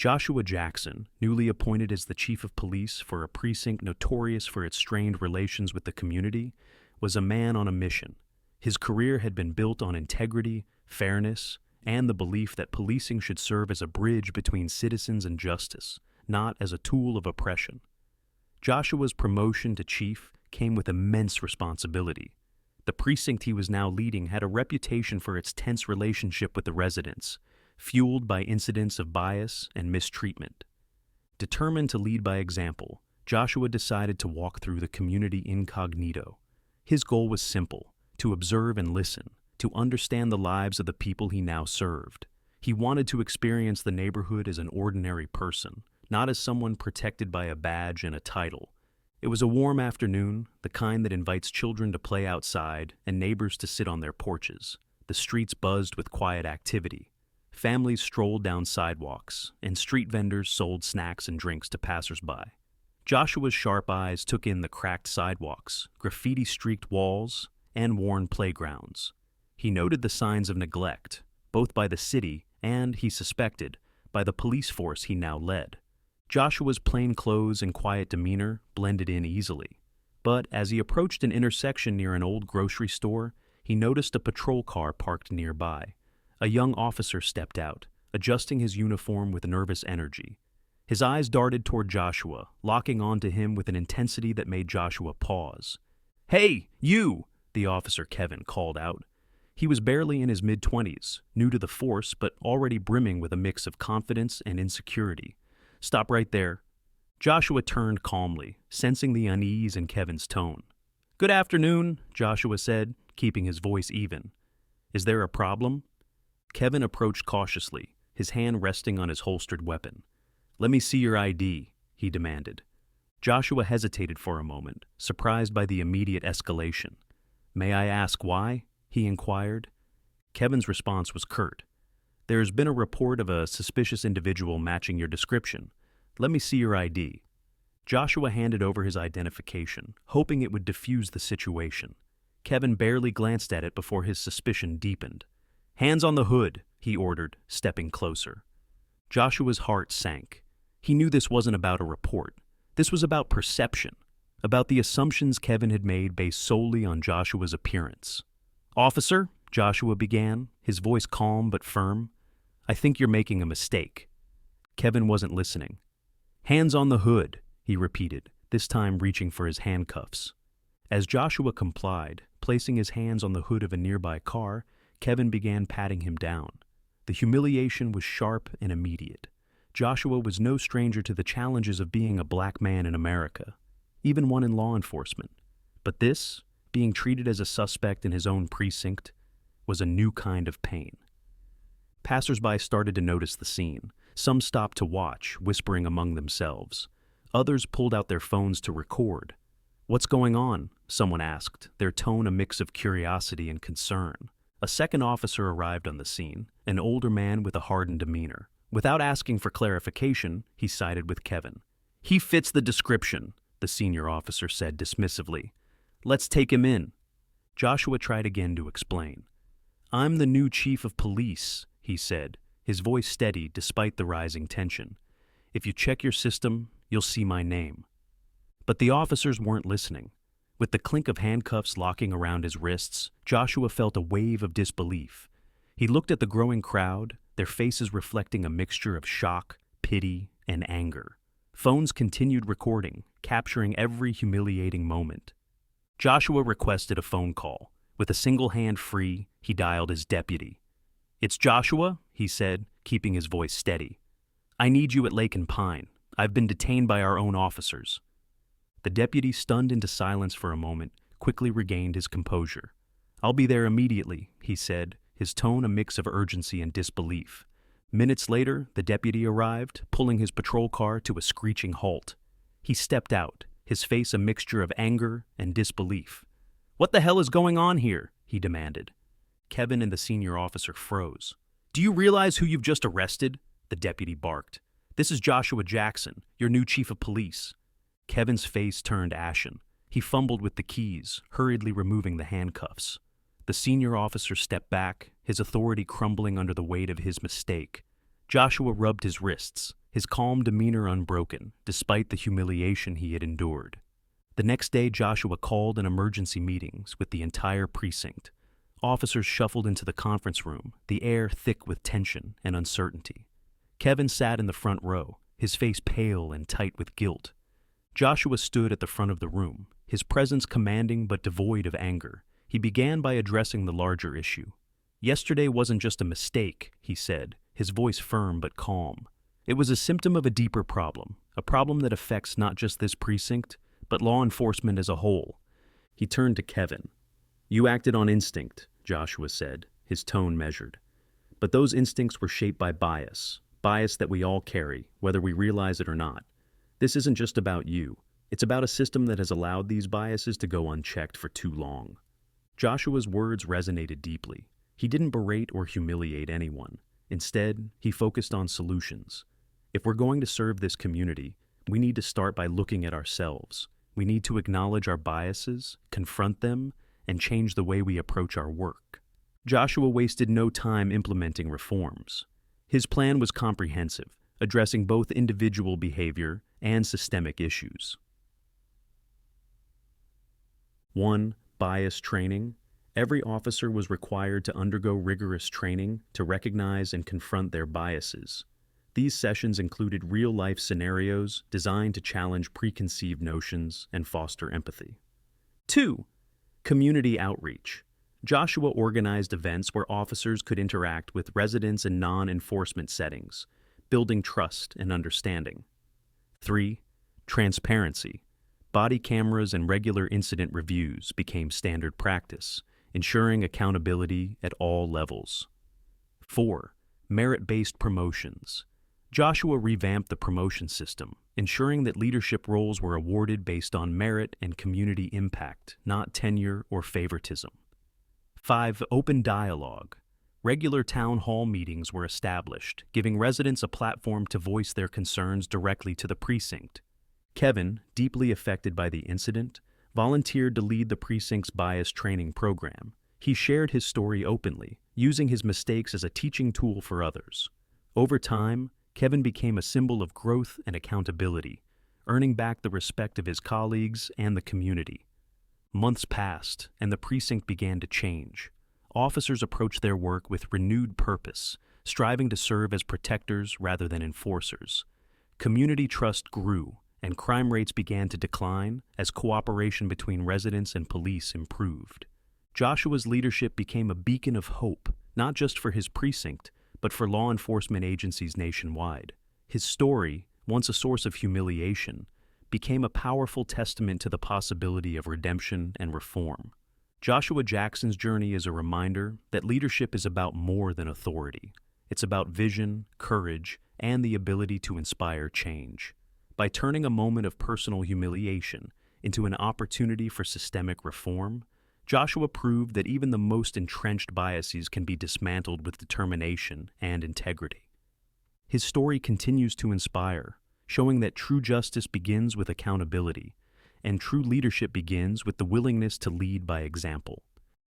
Joshua Jackson, newly appointed as the chief of police for a precinct notorious for its strained relations with the community, was a man on a mission. His career had been built on integrity, fairness, and the belief that policing should serve as a bridge between citizens and justice, not as a tool of oppression. Joshua's promotion to chief came with immense responsibility. The precinct he was now leading had a reputation for its tense relationship with the residents, fueled by incidents of bias and mistreatment. Determined to lead by example, Joshua decided to walk through the community incognito. His goal was simple: to observe and listen, to understand the lives of the people he now served. He wanted to experience the neighborhood as an ordinary person, not as someone protected by a badge and a title. It was a warm afternoon, the kind that invites children to play outside and neighbors to sit on their porches. The streets buzzed with quiet activity. Families strolled down sidewalks, and street vendors sold snacks and drinks to passersby. Joshua's sharp eyes took in the cracked sidewalks, graffiti-streaked walls, and worn playgrounds. He noted the signs of neglect, both by the city and, he suspected, by the police force he now led. Joshua's plain clothes and quiet demeanor blended in easily. But as he approached an intersection near an old grocery store, he noticed a patrol car parked nearby. A young officer stepped out, adjusting his uniform with nervous energy. His eyes darted toward Joshua, locking onto him with an intensity that made Joshua pause. "Hey, you!" the officer Kevin called out. He was barely in his mid-20s, new to the force but already brimming with a mix of confidence and insecurity. "Stop right there." Joshua turned calmly, sensing the unease in Kevin's tone. "Good afternoon," Joshua said, keeping his voice even. "Is there a problem?" Kevin approached cautiously, his hand resting on his holstered weapon. "Let me see your ID," he demanded. Joshua hesitated for a moment, surprised by the immediate escalation. "May I ask why?" he inquired. Kevin's response was curt. "There's been a report of a suspicious individual matching your description. Let me see your ID." Joshua handed over his identification, hoping it would diffuse the situation. Kevin barely glanced at it before his suspicion deepened. "Hands on the hood," he ordered, stepping closer. Joshua's heart sank. He knew this wasn't about a report. This was about perception, about the assumptions Kevin had made based solely on Joshua's appearance. "Officer," Joshua began, his voice calm but firm, "I think you're making a mistake." Kevin wasn't listening. "Hands on the hood," he repeated, this time reaching for his handcuffs. As Joshua complied, placing his hands on the hood of a nearby car, Kevin began patting him down. The humiliation was sharp and immediate. Joshua was no stranger to the challenges of being a black man in America, even one in law enforcement. But this, being treated as a suspect in his own precinct, was a new kind of pain. Passersby started to notice the scene. Some stopped to watch, whispering among themselves. Others pulled out their phones to record. "What's going on?" someone asked, their tone a mix of curiosity and concern. A second officer arrived on the scene, an older man with a hardened demeanor. Without asking for clarification, he sided with Kevin. "He fits the description," the senior officer said dismissively. "Let's take him in." Joshua tried again to explain. "I'm the new chief of police," he said, his voice steady despite the rising tension. "If you check your system, you'll see my name." But the officers weren't listening. With the clink of handcuffs locking around his wrists, Joshua felt a wave of disbelief. He looked at the growing crowd, their faces reflecting a mixture of shock, pity, and anger. Phones continued recording, capturing every humiliating moment. Joshua requested a phone call. With a single hand free, he dialed his deputy. "It's Joshua," he said, keeping his voice steady. "I need you at Lake and Pine. I've been detained by our own officers." The deputy, stunned into silence for a moment, quickly regained his composure. "I'll be there immediately," he said, his tone a mix of urgency and disbelief. Minutes later, the deputy arrived, pulling his patrol car to a screeching halt. He stepped out, his face a mixture of anger and disbelief. "What the hell is going on here?" he demanded. Kevin and the senior officer froze. "Do you realize who you've just arrested?" the deputy barked. "This is Joshua Jackson, your new chief of police." Kevin's face turned ashen. He fumbled with the keys, hurriedly removing the handcuffs. The senior officer stepped back, his authority crumbling under the weight of his mistake. Joshua rubbed his wrists, his calm demeanor unbroken, despite the humiliation he had endured. The next day, Joshua called an emergency meetings with the entire precinct. Officers shuffled into the conference room, the air thick with tension and uncertainty. Kevin sat in the front row, his face pale and tight with guilt. Joshua stood at the front of the room, his presence commanding but devoid of anger. He began by addressing the larger issue. "Yesterday wasn't just a mistake," he said, his voice firm but calm. "It was a symptom of a deeper problem, a problem that affects not just this precinct, but law enforcement as a whole." He turned to Kevin. "You acted on instinct," Joshua said, his tone measured. "But those instincts were shaped by bias that we all carry, whether we realize it or not. This isn't just about you. It's about a system that has allowed these biases to go unchecked for too long." Joshua's words resonated deeply. He didn't berate or humiliate anyone. Instead, he focused on solutions. If we're going to serve this community, we need to start by looking at ourselves. We need to acknowledge our biases, confront them, and change the way we approach our work. Joshua wasted no time implementing reforms. His plan was comprehensive, addressing both individual behavior and systemic issues. 1. Bias training. Every officer was required to undergo rigorous training to recognize and confront their biases. These sessions included real-life scenarios designed to challenge preconceived notions and foster empathy. 2. Community outreach. Joshua organized events where officers could interact with residents in non-enforcement settings, building trust and understanding. 3. Transparency. Body cameras and regular incident reviews became standard practice, ensuring accountability at all levels. 4. Merit-based promotions. Joshua revamped the promotion system, ensuring that leadership roles were awarded based on merit and community impact, not tenure or favoritism. 5. Open dialogue. Regular town hall meetings were established, giving residents a platform to voice their concerns directly to the precinct. Kevin, deeply affected by the incident, volunteered to lead the precinct's bias training program. He shared his story openly, using his mistakes as a teaching tool for others. Over time, Kevin became a symbol of growth and accountability, earning back the respect of his colleagues and the community. Months passed, and the precinct began to change. Officers approached their work with renewed purpose, striving to serve as protectors rather than enforcers. Community trust grew, and crime rates began to decline as cooperation between residents and police improved. Joshua's leadership became a beacon of hope, not just for his precinct, but for law enforcement agencies nationwide. His story, once a source of humiliation, became a powerful testament to the possibility of redemption and reform. Joshua Jackson's journey is a reminder that leadership is about more than authority. It's about vision, courage, and the ability to inspire change. By turning a moment of personal humiliation into an opportunity for systemic reform, Joshua proved that even the most entrenched biases can be dismantled with determination and integrity. His story continues to inspire, showing that true justice begins with accountability, and true leadership begins with the willingness to lead by example.